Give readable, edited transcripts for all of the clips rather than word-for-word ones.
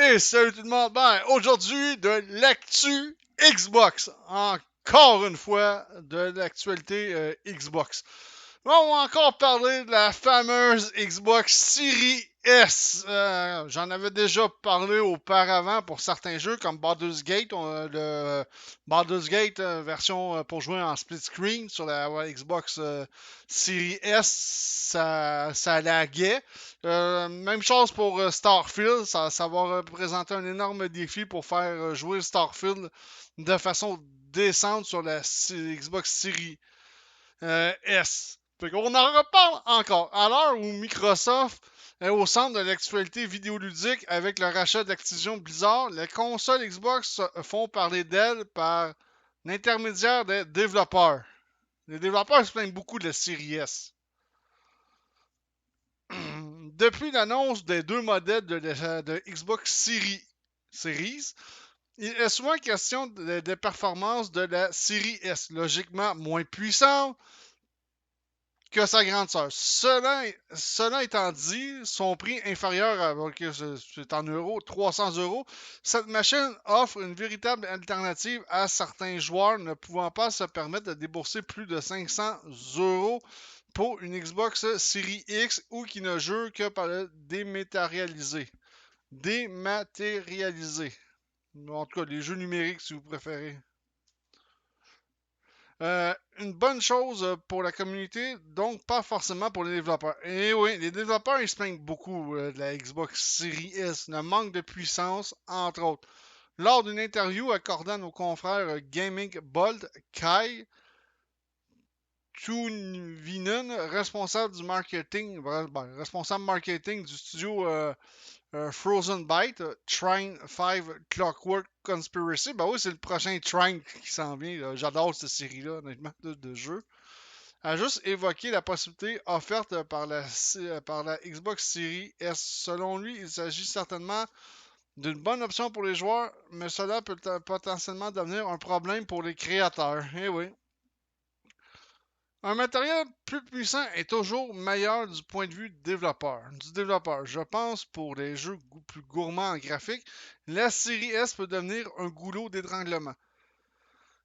Et salut tout le monde, aujourd'hui de l'actu Xbox, encore une fois de l'actualité Xbox. On va encore parler de la fameuse Xbox Series S. J'en avais déjà parlé auparavant pour certains jeux comme Baldur's Gate, le Baldur's Gate version pour jouer en split screen sur la Xbox Series S, ça laguait. Même chose pour Starfield, ça va représenter un énorme défi pour faire jouer Starfield de façon décente sur la Xbox Series S. Fait qu'on en reparle encore. À l'heure où Microsoft est au centre de l'actualité vidéoludique avec le rachat d'Activision Blizzard, les consoles Xbox font parler d'elles par l'intermédiaire des développeurs. Les développeurs se plaignent beaucoup de la Series S. Depuis l'annonce des deux modèles de Xbox Series, il est souvent question des performances de la Series S, logiquement moins puissante que sa grande sœur. Cela étant dit, son prix inférieur à, c'est en euros, 300 euros, cette machine offre une véritable alternative à certains joueurs ne pouvant pas se permettre de débourser plus de 500 euros pour une Xbox Series X ou qui ne jure que par le dématérialisé. En tout cas, les jeux numériques si vous préférez. Une bonne chose pour la communauté, donc pas forcément pour les développeurs. Et oui, les développeurs ils se plaignent beaucoup de la Xbox Series S, le manque de puissance, entre autres. Lors d'une interview accordée à nos confrères Gaming Bolt, Kai Tunvinen, responsable marketing du studio Frozen Byte, Trine 5 Clockwork Conspiracy. Ben oui, c'est le prochain Trine qui s'en vient. J'adore cette série-là, honnêtement, de jeu. A juste évoqué la possibilité offerte par la Xbox Series S. Selon lui, il s'agit certainement d'une bonne option pour les joueurs, mais cela peut potentiellement devenir un problème pour les créateurs. Eh oui. Un matériel plus puissant est toujours meilleur du point de vue du développeur. Je pense pour les jeux plus gourmands en graphique, la série S peut devenir un goulot d'étranglement.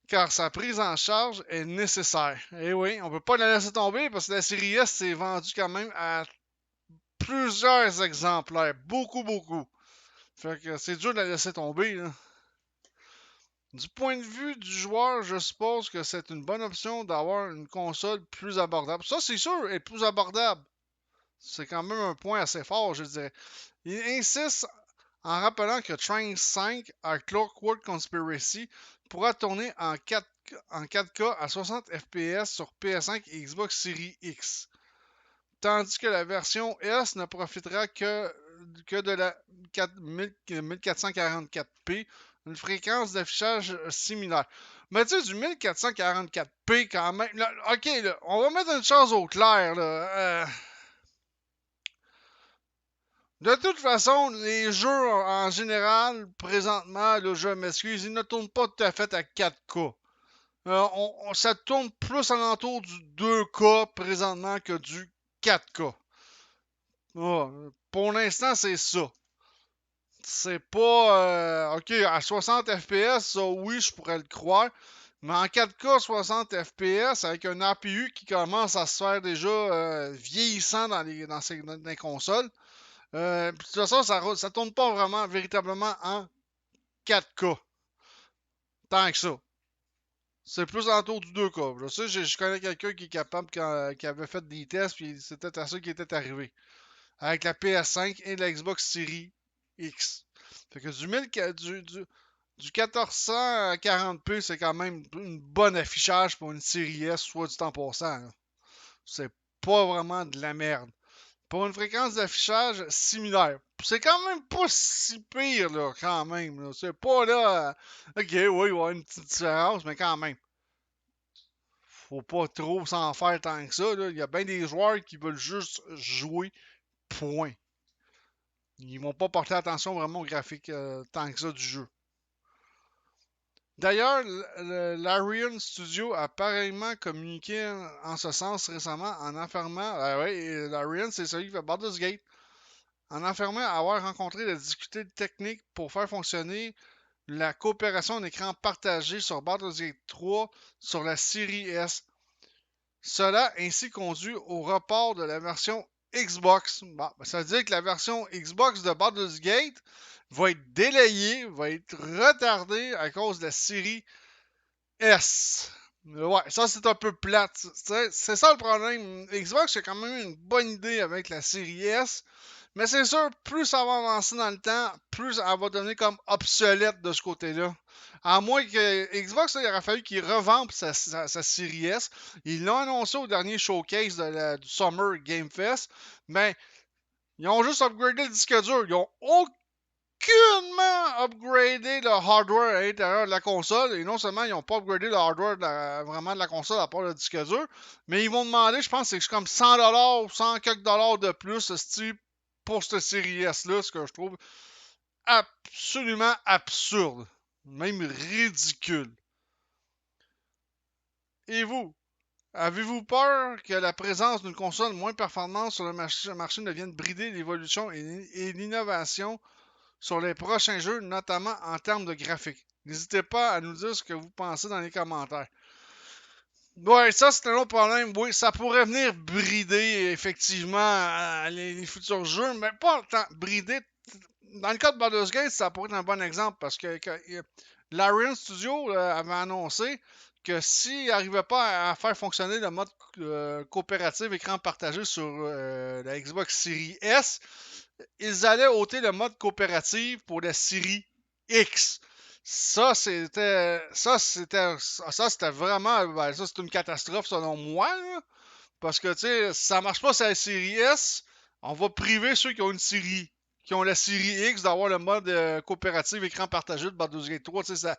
Car sa prise en charge est nécessaire. Et oui, on ne peut pas la laisser tomber parce que la série S s'est vendue quand même à plusieurs exemplaires. Beaucoup. Fait que c'est dur de la laisser tomber, là. Du point de vue du joueur, je suppose que c'est une bonne option d'avoir une console plus abordable. Ça, c'est sûr, est plus abordable. C'est quand même un point assez fort, je dirais. Il insiste en rappelant que Train 5 à Clockwork Conspiracy pourra tourner en 4K à 60 FPS sur PS5 et Xbox Series X. Tandis que la version S ne profitera que de la 1444p, une fréquence d'affichage similaire. Mais tu sais, du 1444p quand même. Là, ok, là, on va mettre une chose au clair. Là. De toute façon, les jeux en général, présentement, là, je m'excuse, ils ne tournent pas tout à fait à 4K. Ça tourne plus alentour du 2K présentement que du 4K. Pour l'instant, c'est ça. C'est pas. Ok, à 60 FPS, ça oui, je pourrais le croire. Mais en 4K 60 FPS, avec un APU qui commence à se faire déjà vieillissant dans les consoles, de toute façon, ça tourne pas vraiment, véritablement en 4K. Tant que ça. C'est plus autour du 2K. Je sais, je connais quelqu'un qui est capable, qui avait fait des tests, puis c'était à ça qui était arrivé. Avec la PS5 et la Xbox Series X. Fait que du 1440p, c'est quand même un bon affichage pour une série S, soit du temps passant. C'est pas vraiment de la merde. Pour une fréquence d'affichage similaire. C'est quand même pas si pire, là, quand même. Là. C'est pas là. Ok, oui, il va y avoir une petite différence, mais quand même. Faut pas trop s'en faire tant que ça. Là. Il y a bien des joueurs qui veulent juste jouer, point. Ils vont pas porter attention vraiment au graphique tant que ça du jeu. D'ailleurs, l'Arion Studio a pareillement communiqué en ce sens récemment en affirmant. Ouais, l'Arion, c'est celui qui fait Baldur's Gate. en affirmant avoir rencontré des difficultés techniques pour faire fonctionner la coopération en écran partagé sur Baldur's Gate 3 sur la série S. Cela a ainsi conduit au report de la version Xbox. Bon, ça veut dire que la version Xbox de Baldur's Gate va être délayée, va être retardée à cause de la série S. Ouais, ça c'est un peu plate. C'est ça le problème. Xbox a quand même une bonne idée avec la série S. Mais c'est sûr, plus ça va avancer dans le temps, plus elle va devenir comme obsolète de ce côté-là. À moins que Xbox, là, il aurait fallu qu'ils revampent sa série S. Ils l'ont annoncé au dernier showcase du Summer Game Fest. Mais ils ont juste upgradé le disque dur. Ils ont aucunement upgradé le hardware à l'intérieur de la console. Et non seulement ils n'ont pas upgradé le hardware vraiment de la console à part le disque dur, mais ils vont demander, je pense, c'est comme 100$, 100 quelques dollars de plus, ce pour cette série S-là, ce que je trouve absolument absurde. Même ridicule. Et vous? Avez-vous peur que la présence d'une console moins performante sur le marché ne vienne brider l'évolution et l'innovation sur les prochains jeux, notamment en termes de graphique? N'hésitez pas à nous dire ce que vous pensez dans les commentaires. Ouais, ça c'est un autre problème. Oui, ça pourrait venir brider effectivement les futurs jeux, mais pas tant brider. Dans le cas de Baldur's Gate, ça pourrait être un bon exemple parce que Larian Studio avait annoncé que s'il n'arrivait pas à faire fonctionner le mode coopératif écran partagé sur la Xbox Series S, ils allaient ôter le mode coopératif pour la série X. Ça c'était vraiment, ben, ça c'est une catastrophe selon moi, là, parce que tu sais, si ça marche pas sur la série S, on va priver ceux qui ont une série, qui ont la série X d'avoir le mode coopératif écran partagé de Baldur's Gate 3. Tu sais,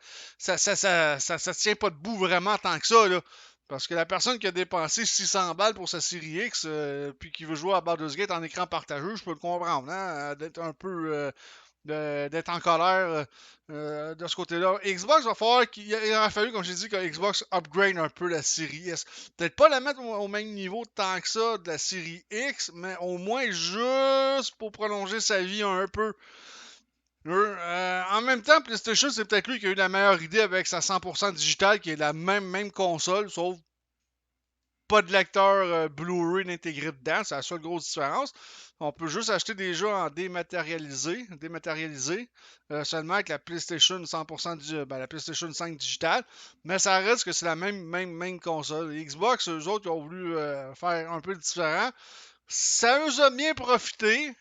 ça tient pas debout vraiment tant que ça, là. Parce que la personne qui a dépensé 600 balles pour sa série X, puis qui veut jouer à Baldur's Gate en écran partagé, je peux le comprendre, hein, d'être un peu d'être en colère de ce côté-là. Xbox va falloir qu'il aurait fallu, comme j'ai dit, que Xbox upgrade un peu la série S. Peut-être pas la mettre au même niveau tant que ça de la série X, mais au moins juste pour prolonger sa vie un peu. En même temps, PlayStation, c'est peut-être lui qui a eu la meilleure idée avec sa 100% digital, qui est la même console, sauf pas de lecteur Blu-ray intégré dedans, c'est la seule grosse différence. On peut juste acheter des jeux en dématérialisé seulement avec la PlayStation 100% la PlayStation 5 digitale, mais ça reste que c'est la même console. Les Xbox, eux autres, ils ont voulu faire un peu différent. Ça nous a bien profité,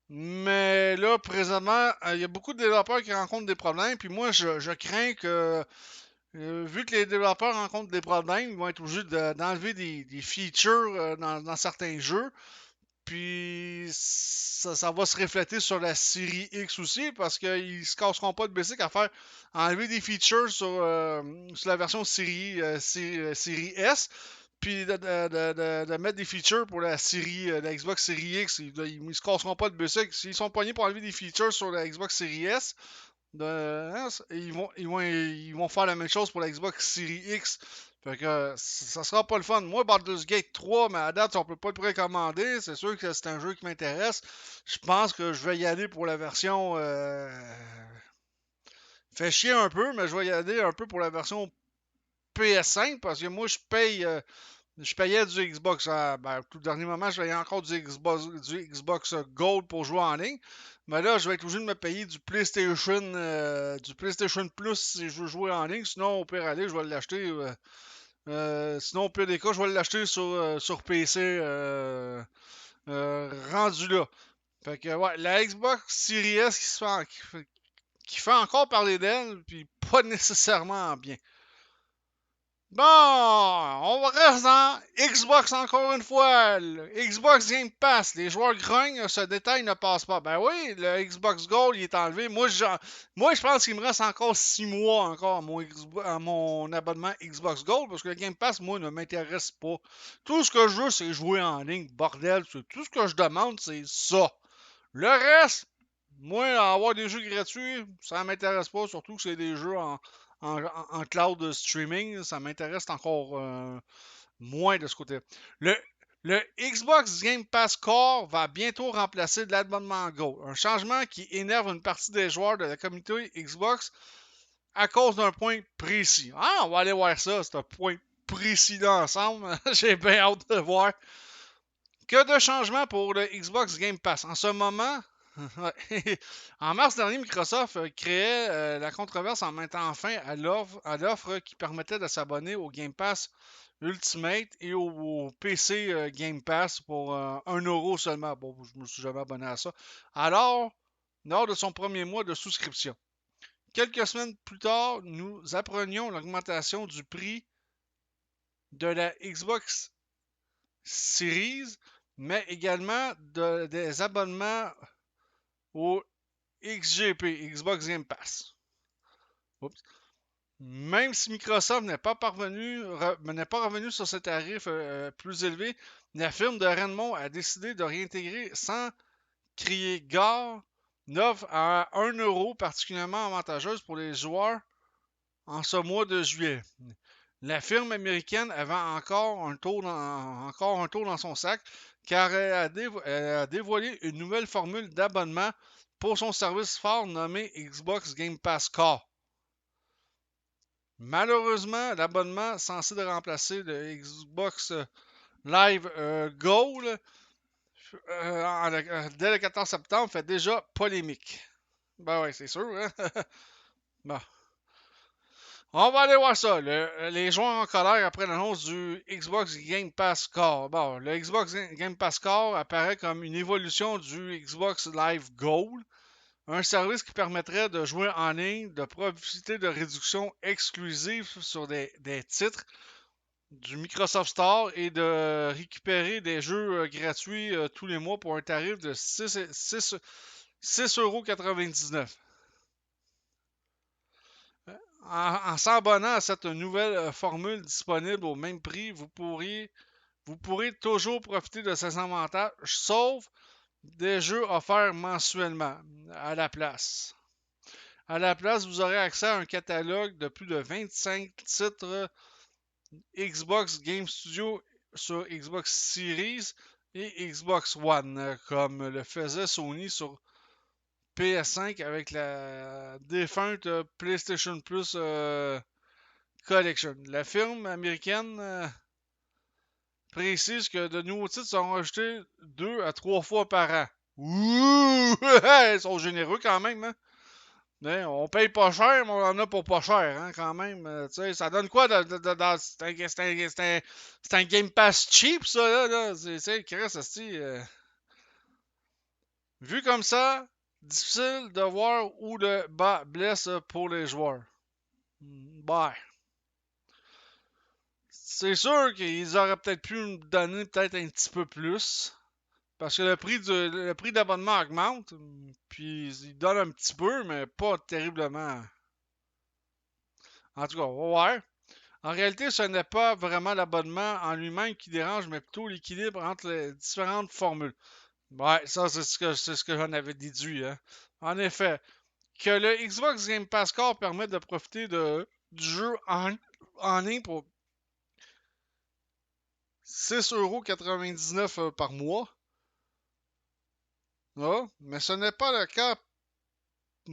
mais là, présentement, il y a beaucoup de développeurs qui rencontrent des problèmes, puis moi, je crains que vu que les développeurs rencontrent des problèmes, ils vont être obligés d'enlever des features dans certains jeux. Puis ça va se refléter sur la série X aussi parce qu'ils se casseront pas de basic à faire enlever des features sur la version série S. Puis de mettre des features pour la Xbox Series X. Ils se casseront pas de basic. S'ils sont poignés pour enlever des features sur la Xbox Series S, ils vont faire la même chose pour la Xbox Series X. Fait que ça sera pas le fun. Moi, Baldur's Gate 3, mais à date, on peut pas le précommander. C'est sûr que c'est un jeu qui m'intéresse. Je pense que je vais y aller pour la version. Fait chier un peu, mais je vais y aller un peu pour la version PS5 parce que moi, je payais du Xbox. Tout dernier moment, je payais encore du Xbox Gold pour jouer en ligne. Mais là, je vais être obligé de me payer du PlayStation Plus si je veux jouer en ligne. Sinon, au pire aller, je vais l'acheter. Sinon, au pire des cas, je vais l'acheter sur PC rendu là. Fait que, ouais, la Xbox Series S qui fait encore parler d'elle, puis pas nécessairement bien. Bon, on va rester dans Xbox encore une fois. Le Xbox Game Pass, les joueurs grognent, ce détail ne passe pas. Ben oui, le Xbox Gold il est enlevé. Moi, je pense qu'il me reste encore 6 mois encore à mon abonnement Xbox Gold parce que le Game Pass, moi, ne m'intéresse pas. Tout ce que je veux, c'est jouer en ligne. Bordel, tout ce que je demande, c'est ça. Le reste, moi, avoir des jeux gratuits, ça m'intéresse pas, surtout que c'est des jeux en cloud streaming, ça m'intéresse encore moins de ce côté. Le, Le Xbox Game Pass Core va bientôt remplacer l'abonnement Gold. Un changement qui énerve une partie des joueurs de la communauté Xbox à cause d'un point précis. Ah, on va aller voir ça, c'est un point précis-là ensemble. J'ai bien hâte de voir. Que de changements pour le Xbox Game Pass. En ce moment, en mars dernier, Microsoft créait la controverse en mettant fin à l'offre qui permettait de s'abonner au Game Pass Ultimate et au PC Game Pass pour 1€ seulement. Bon, je ne me suis jamais abonné à ça. Alors, lors de son premier mois de souscription. Quelques semaines plus tard, nous apprenions l'augmentation du prix de la Xbox Series, mais également des abonnements au XGP, Xbox Game Pass. Oups. Même si Microsoft n'est pas revenu sur ce tarif plus élevé, la firme de Redmond a décidé de réintégrer sans crier gare une offre à 1€ particulièrement avantageuse pour les joueurs en ce mois de juillet. La firme américaine avait encore un tour dans son sac car elle a dévoilé une nouvelle formule d'abonnement pour son service phare nommé Xbox Game Pass Core. Malheureusement, l'abonnement censé de remplacer le Xbox Live Gold dès le 14 septembre fait déjà polémique. Ben ouais, c'est sûr, hein? Bon. On va aller voir ça. Les joueurs en colère après l'annonce du Xbox Game Pass Core. Bon, le Xbox Game Pass Core apparaît comme une évolution du Xbox Live Gold, un service qui permettrait de jouer en ligne, de profiter de réductions exclusives sur des titres du Microsoft Store et de récupérer des jeux gratuits tous les mois pour un tarif de 6,99€. En s'abonnant à cette nouvelle formule disponible au même prix, vous pourrez toujours profiter de ces avantages, sauf des jeux offerts mensuellement à la place. À la place, vous aurez accès à un catalogue de plus de 25 titres Xbox Game Studio sur Xbox Series et Xbox One, comme le faisait Sony sur PS5 avec la défunte PlayStation Plus Collection. La firme américaine précise que de nouveaux titres seront ajoutés 2 à 3 fois par an. Ouh! Ils sont généreux quand même, hein? On paye pas cher, mais on en a pour pas cher, hein, quand même. Ça donne quoi c'est un Game Pass cheap, ça, là. Vu comme ça, difficile de voir où le bas blesse pour les joueurs. Bah. C'est sûr qu'ils auraient peut-être pu me donner peut-être un petit peu plus. Parce que le prix d'abonnement augmente. Puis ils donnent un petit peu, mais pas terriblement. En tout cas, on va voir. En réalité, ce n'est pas vraiment l'abonnement en lui-même qui dérange, mais plutôt l'équilibre entre les différentes formules. Ouais, ça, c'est ce que j'en avais déduit. Hein. En effet, que le Xbox Game Pass Core permet de profiter du jeu en ligne pour 6,99€ par mois. Ah, mais ce n'est pas le cas.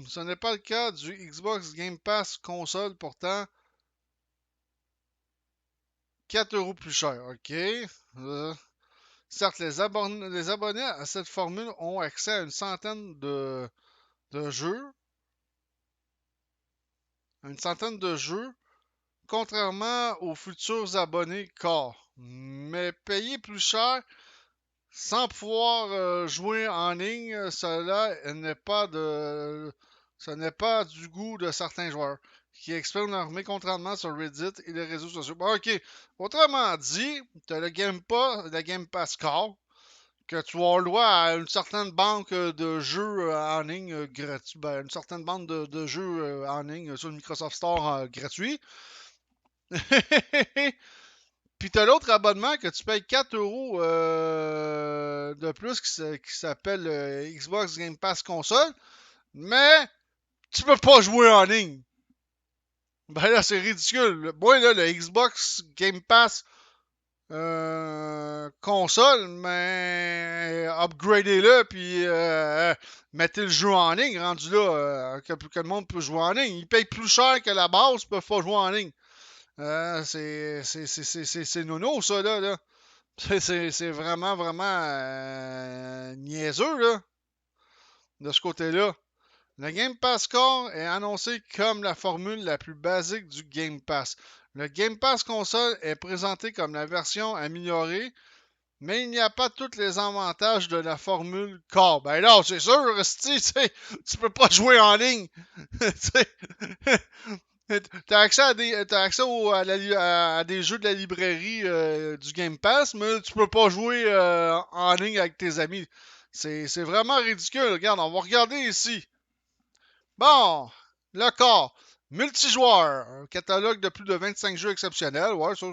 Ce n'est pas le cas du Xbox Game Pass console, pourtant 4€ plus cher. OK. Certes, les abonnés à cette formule ont accès à une centaine de jeux. Une centaine de jeux, contrairement aux futurs abonnés Core. Mais payer plus cher sans pouvoir jouer en ligne, ce n'est pas du goût de certains joueurs qui expriment leur mécontentement sur Reddit et les réseaux sociaux. Bon, OK. Autrement dit, tu as le Game Pass Core, que tu as le droit à une certaine banque de jeux en ligne gratuits. Ben, une certaine bande de jeux en ligne sur le Microsoft Store gratuit. Puis tu as l'autre abonnement que tu payes 4€ de plus qui s'appelle Xbox Game Pass Console. Mais tu peux pas jouer en ligne. Ben là, c'est ridicule. Moi, là, le Xbox Game Pass console, mais upgradez-le, puis mettez le jeu en ligne, rendu là, que le monde peut jouer en ligne. Ils payent plus cher que la base, ils peuvent pas jouer en ligne. C'est nono, ça, là. C'est vraiment, vraiment niaiseux, là, de ce côté-là. Le Game Pass Core est annoncé comme la formule la plus basique du Game Pass. Le Game Pass console est présenté comme la version améliorée, mais il n'y a pas tous les avantages de la formule Core. Ben là, c'est sûr, tu peux pas jouer en ligne. T'as accès à des jeux de la librairie du Game Pass, mais tu peux pas jouer en ligne avec tes amis. C'est vraiment ridicule. Regarde, on va regarder ici. Bon, le corps. Multijoueur. Un catalogue de plus de 25 jeux exceptionnels. Ouais, ça.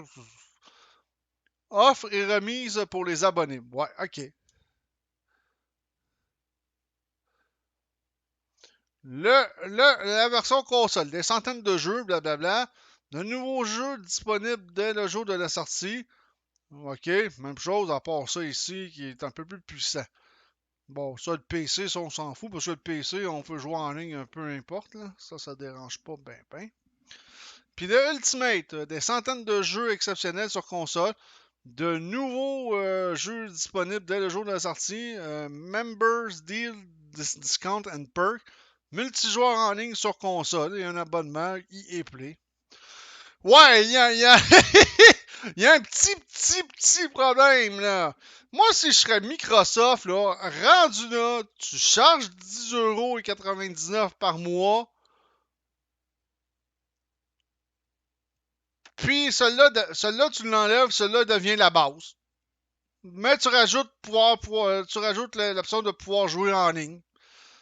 Offre et remise pour les abonnés. Ouais, ok. La version console. Des centaines de jeux, blablabla. De nouveaux jeux disponibles dès le jour de la sortie. Ok, même chose, à part ça ici, qui est un peu plus puissant. Bon, ça, le PC, ça, on s'en fout, parce que le PC, on peut jouer en ligne un peu importe, là. Ça dérange pas ben. Puis le Ultimate, des centaines de jeux exceptionnels sur console, de nouveaux jeux disponibles dès le jour de la sortie, Members Deal, Discount and Perk, multijoueur en ligne sur console et un abonnement EA Play. Ouais, il y a un petit problème, là. Moi, si je serais Microsoft, là, rendu là, tu charges 10,99€ par mois. Puis, celui-là, tu l'enlèves, celui-là devient la base. Mais tu rajoutes l'option de pouvoir jouer en ligne.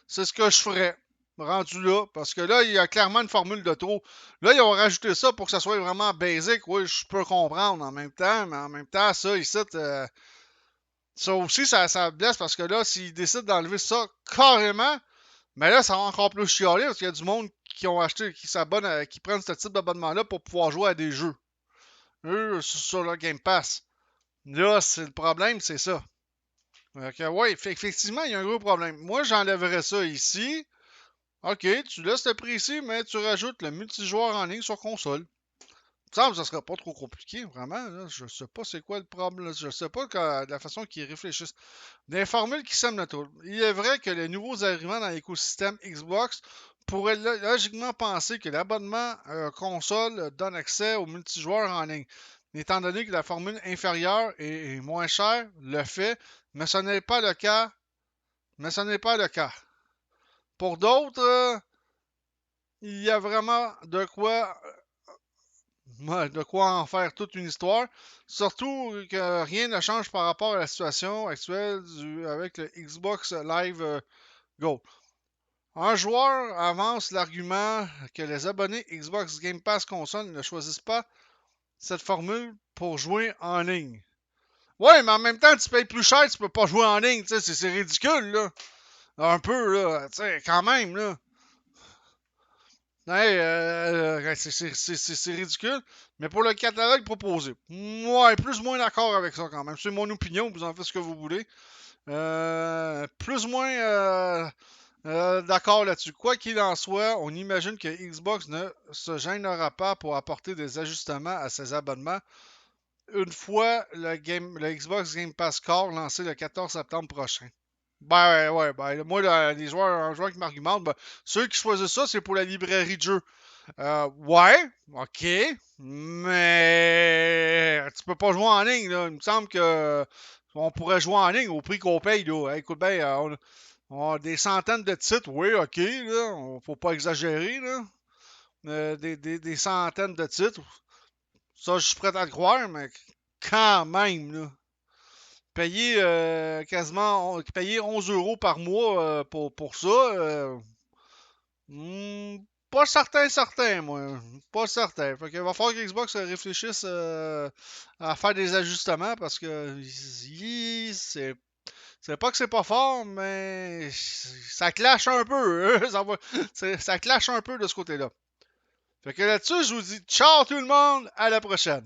C'est ce que je ferais, rendu là. Parce que là, il y a clairement une formule de trop. Là, ils ont rajouté ça pour que ça soit vraiment basic. Oui, je peux comprendre en même temps. Mais en même temps, ça, ici, ça aussi, ça blesse parce que là, s'ils décident d'enlever ça carrément, mais là, ça va encore plus chialer parce qu'il y a du monde qui ont acheté, qui s'abonnent, qui prennent ce type d'abonnement-là pour pouvoir jouer à des jeux. Eux, sur le Game Pass. Là, c'est le problème, c'est ça. Ouais, effectivement, il y a un gros problème. Moi, j'enlèverais ça ici. Ok, tu laisses le prix ici, mais tu rajoutes le multijoueur en ligne sur console. Ça me semble que ça serait pas trop compliqué, vraiment. Là. Je sais pas c'est quoi le problème. Je sais pas la façon qu'ils réfléchissent. Des formules qui sèment le tour. Il est vrai que les nouveaux arrivants dans l'écosystème Xbox pourraient logiquement penser que l'abonnement console donne accès au multijoueur en ligne. Étant donné que la formule inférieure est moins chère, le fait, mais ce n'est pas le cas. Mais ce n'est pas le cas. Pour d'autres, il y a vraiment de quoi en faire toute une histoire. Surtout que rien ne change par rapport à la situation actuelle avec le Xbox Live Go. Un joueur avance l'argument que les abonnés Xbox Game Pass console ne choisissent pas cette formule pour jouer en ligne. Ouais, mais en même temps, tu payes plus cher, tu peux pas jouer en ligne, c'est ridicule, là. Un peu, là, tu sais, quand même, là. Hey, c'est ridicule. Mais pour le catalogue proposé, moi, plus ou moins d'accord avec ça quand même. C'est mon opinion, vous en faites ce que vous voulez. Plus ou moins d'accord là-dessus. Quoi qu'il en soit, on imagine que Xbox ne se gênera pas pour apporter des ajustements à ses abonnements une fois le Xbox Game Pass Core lancé le 14 septembre prochain. Ouais, moi, les joueurs qui m'argumentent, ceux qui choisissent ça, c'est pour la librairie de jeux. Ouais, ok, mais tu peux pas jouer en ligne, là. Il me semble que on pourrait jouer en ligne au prix qu'on paye, là. Écoute bien, on a des centaines de titres, oui, ok, là. Faut pas exagérer, là. Des centaines de titres. Ça, je suis prêt à le croire, mais quand même, là. Payer 11€ par mois pour ça. Pas certain, moi. Pas certain. Fait qu'il va falloir que Xbox réfléchisse à faire des ajustements parce que c'est pas que c'est pas fort, mais ça clash un peu. Ça clash un peu de ce côté-là. Fait que là-dessus, je vous dis ciao tout le monde, à la prochaine.